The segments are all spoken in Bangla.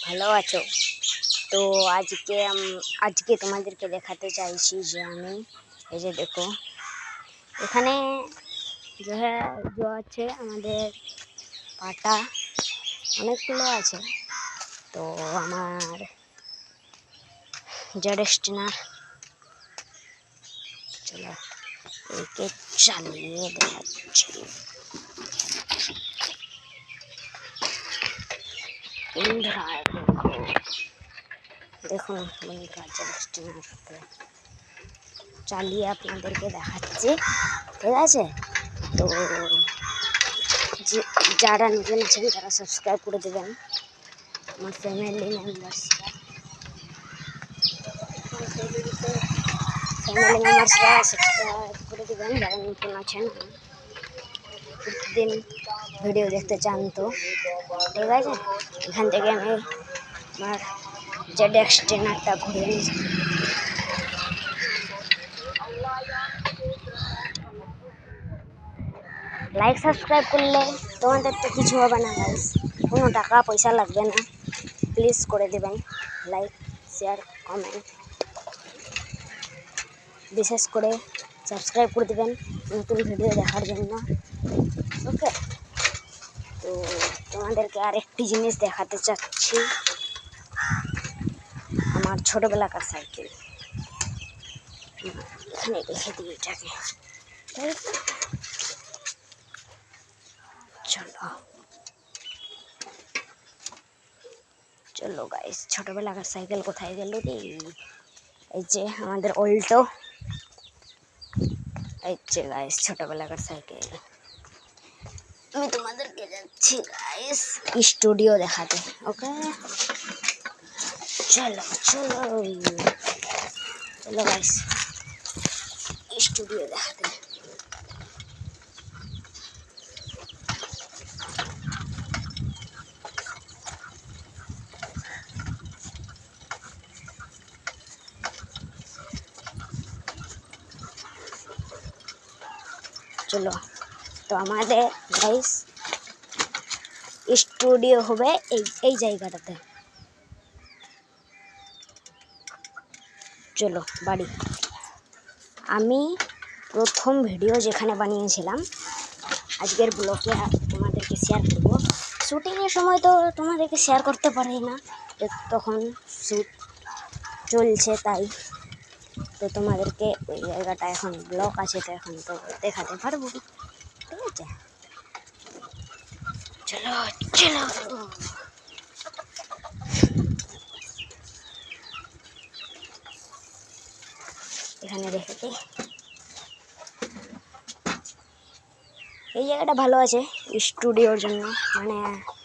ভালো আছো? তো আজকে তোমাদেরকে দেখাতে চাইছি যে আমি এই যে দেখো এখানে যে আছে আমাদের পাটা অনেকগুলো আছে। তো আমার জেডেস্টিনার চলো একে চালিয়ে দেখাচ্ছি। বন্ধুরা দেখুন বন্ধুরা জেডেস্টিনার চালিয়ে আপনাদেরকে দেখাচ্ছি, ঠিক আছে? তো যারা নতুন আছেন তারা সাবস্ক্রাইব করে দেবেন, আমার ফ্যামিলি মেম্বার্সরা সাবস্ক্রাইব করে দেবেন যারা নতুন আছেন, প্রতিদিন ভিডিও দেখতে চান। তো ঠিক আছে, এখান থেকে আমি আমার জেডেস্টিনারটা ঘুরে নিয়েছি। লাইক সাবস্ক্রাইব করলে তোমাদের তো কিছু হবে না গাইস, কোনো টাকা পয়সা লাগবে না। প্লিজ করে দেবেন লাইক, শেয়ার, কমেন্ট, বিশেষ করে সাবস্ক্রাইব করে দেবেন নতুন ভিডিও দেখার জন্য। ওকে, তো তোমাদেরকে আরেকটি জিনিস দেখাতে চাচ্ছি, আমার ছোটোবেলাকার সাইকেল। এখানে রেখে দিই এটাকে, চলো গাইস, ছোটোবেলাকার সাইকেল কোথায় গেল রে? এই যে আমাদের অল্টো, এই যে গাইস ছোটোবেলাকার সাইকেল। আমি তোমাদেরকে যাচ্ছি গাইস স্টুডিও দেখাতে। ওকে, চলো চলো চলো গাইস স্টুডিও দেখাতে। চলো, তো আমাদের গাইস স্টুডিও হবে এই জায়গাটাতে। চলো বাড়ি। আমি প্রথম ভিডিও যেখানে বানিয়েছিলাম আজকের ব্লগে তোমাদেরকে শেয়ার করবো। শ্যুটিংয়ের সময় তো তোমাদেরকে শেয়ার করতে পারি না, তখন শ্যুট চলছে, তাই তো তোমাদেরকে ওই জায়গাটা এখন ব্লগ আছে, তো এখন তো দেখাতে পারবো, ঠিক আছে? চলো চলো, এখানে রেখে দিই। এই জায়গাটা ভালো আছে স্টুডিওর জন্য, মানে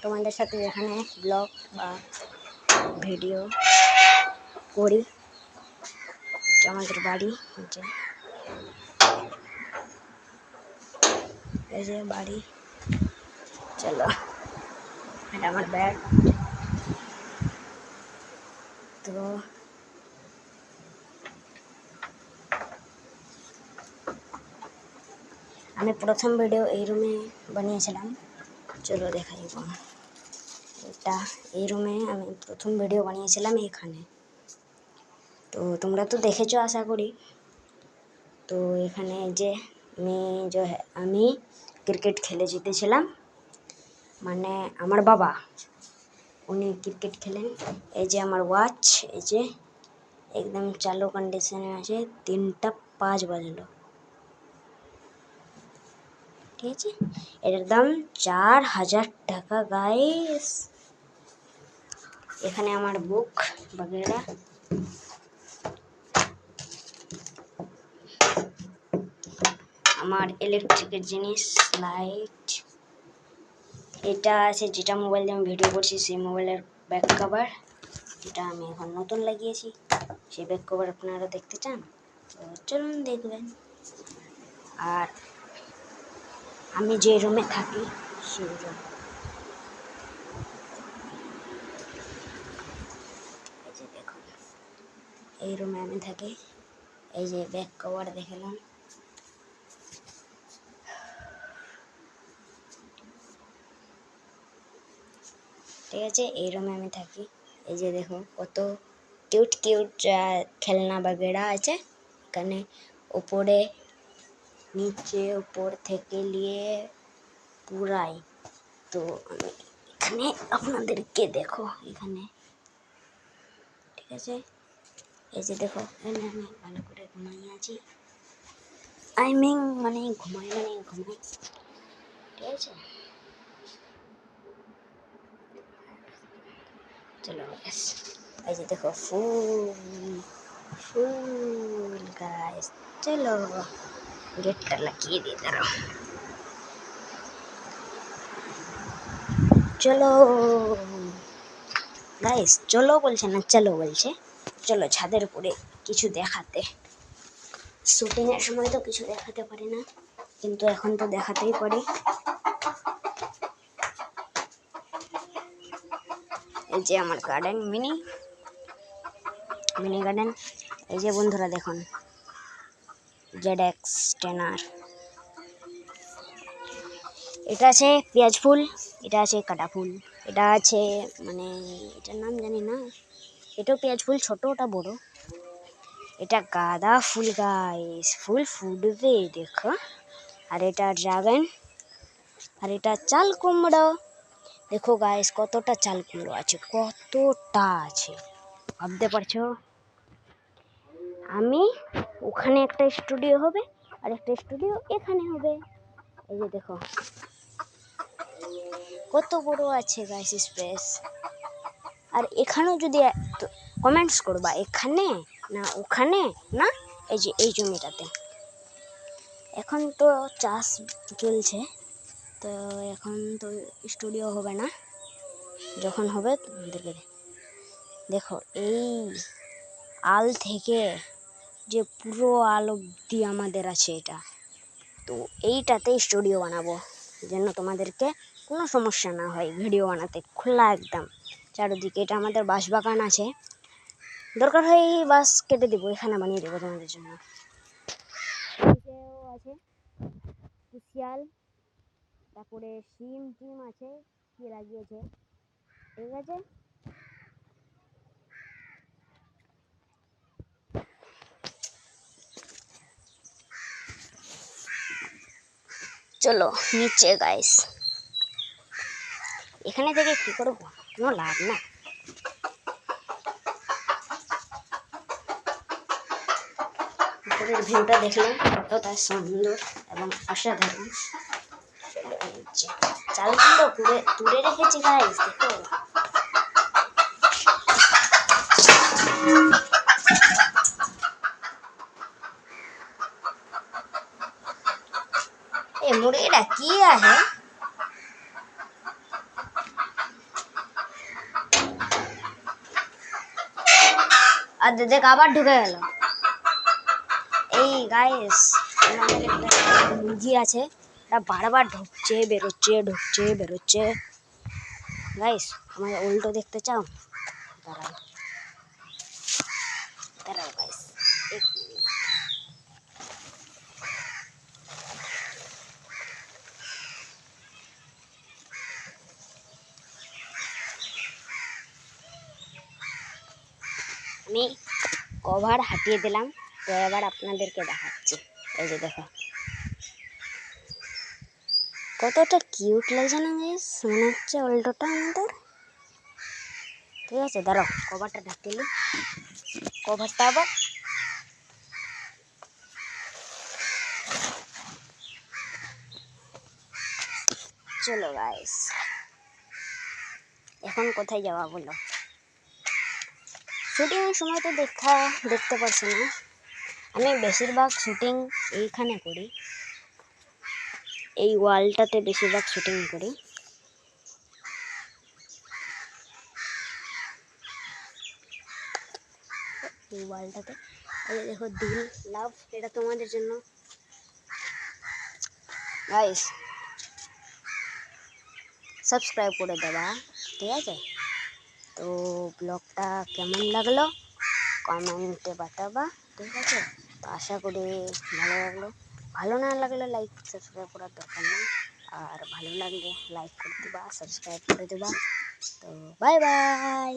তোমাদের সাথে এখানে ব্লগ বা ভিডিও করি। আমাদের বাড়ি এই যে বাড়ি। চলো, এটা আমার ব্যাগ। তো আমি প্রথম ভিডিও এই রুমে বানিয়েছিলাম, চলো দেখাই। এটা এই রুমে আমি প্রথম ভিডিও বানিয়েছিলাম এখানে। তো তোমরা তো দেখেছো আশা করি। তো এখানে যে আমি ক্রিকেট খেলে জিতেছিলাম, মানে আমার বাবা উনি ক্রিকেট খেলেন। এই যে আমার ওয়াচ, এই যে একদম চালু কন্ডিশনে আছে, 3:05 বাজলো, ঠিক আছে? এটার দাম 4000 টাকা গাইস। এখানে আমার বুক বগেরা, আমার ইলেকট্রিকের জিনিস, লাইট, এটা আছে যেটা মোবাইল দিয়ে আমি ভিডিও করছি, সেই মোবাইলের ব্যাক কভার, যেটা আমি এখন নতুন লাগিয়েছি। সেই ব্যাক কভার আপনারা দেখতে চান তো চলুন দেখবেন। আর আমি যে রুমে থাকি সেই রুম, এই যে দেখুন এই রুমে আমি থাকি। এই যে ব্যাক কভার দেখালাম, ঠিক আছে? এই রুমে আমি থাকি। এই যে দেখো কত কিউট কিউট খেলনা বাগেরা আছে এখানে, উপরে নিচে উপর থেকে নিয়ে পুরাই। তো আমি এখানে আপনাদেরকে দেখো, এখানে ঠিক আছে, এই যে দেখো এখানে আমি ভালো করে ঘুমাই আছি। মানে ঘুমাই ঠিক আছে। চলো এই যে দেখো ফুল গাইস। চলো গেটটা লাগিয়ে দিই, দাঁড়াও। চলো গাইস, চলো বলছে না চলো বলছে। চলো ছাদের উপরে কিছু দেখাতে। শুটিংয়ের সময় তো কিছু দেখাতে পারি না, কিন্তু এখন তো দেখাতেই পারি। এই যে আমার গার্ডেন, মিনি গার্ডেন। এই যে বন্ধুরা দেখুন, ZX 10R। এটা আছে পেঁয়াজ ফুল, এটা আছে কাটা ফুল, এটা আছে মানে এটার নাম জানি না। এটাও পেঁয়াজ ফুল, ছোট ওটা বড়। এটা গাঁদা ফুল গাইস, ফুল ফুটবে দেখো। আর এটা ড্রাগন, আর এটা চাল কুমড়ো। দেখো গাইস কতটা চাল কুমড়ো আছে, কতটা আছে ভাবতে পারছো। আমি ওখানে একটা স্টুডিও হবে, আর একটা স্টুডিও এখানে হবে। এই যে দেখো কত বড় আছে গাইস স্পেস। আর এখানেও যদি কমেন্টস করবা এখানে না ওখানে না এই যে এই জমিটাতে। এখন তো চাষ চলছে, তো এখন তো স্টুডিও হবে না, যখন হবে তোমাদেরকে দেখো। এই আল থেকে যে পুরো আল অব্দি আমাদের আছে এটা, তো এইটাতে স্টুডিও বানাবো যেন তোমাদেরকে কোনো সমস্যা না হয় ভিডিও বানাতে, খোলা একদম চারিদিকে। এটা আমাদের বাঁশবাগান আছে, দরকার হয় এই বাঁশ কেটে দেবো, এখানে বানিয়ে দেবো তোমাদের জন্য। আছে কুশিয়াল, তারপরে শিম টিম আছে, কি লাগিয়েছে ঠিক আছে। চলো নিচে গাইস, এখানে থেকে কি করবো, কোনো লাভ না। উপরের ভিউটা দেখলাম কতটা সুন্দর এবং অসাধারণ। চালগুলো তুলে রেখেছি গাইস, দেখো। এই মুরগিটা কি আছে, আর দেখ আবার ঢুকে গেল। এই গাইস মুরগি আছে, এটা বারবার ঢুকছে বেরোচ্ছে। গাইস আমার উল্টো দেখতে চাও, দাঁড়াও গাইস এক মিনিট। আমি কভার হাটিয়ে দিলাম, তো এবার আপনাদেরকে দেখাচ্ছি। এই যে দেখো কতটা কিউট লাগছে না গাইস, মনে হচ্ছে উল্টোটা আমাদের। ঠিক আছে দাঁড়াও, কভারটা ঢাকিয়ে কভারটা আবার চলো গাইস, এখন কোথায় যাওয়া বলো। শুটিংয়ের সময় তো দেখতে পাচ্ছি না, আমি বেশিরভাগ শুটিং এইখানে করি, এই ওয়ালটাতে বেশিরভাগ শুটিং করি। এই ওয়ালটাতে এই দেখো দিল লাভ, এটা তোমাদের জন্য গাইস, সাবস্ক্রাইব করে দেবা ঠিক আছে। তো ব্লগটা কেমন লাগলো কমেন্টে বাতাবা ঠিক আছে। তো আশা করি ভালো লাগলো, ভালো না লাগলে লাইক সাবস্ক্রাইব করার দরকার নেই, আর ভালো লাগলে লাইক করে দেবা, সাবস্ক্রাইব করে দেবা। তো বাই বাই।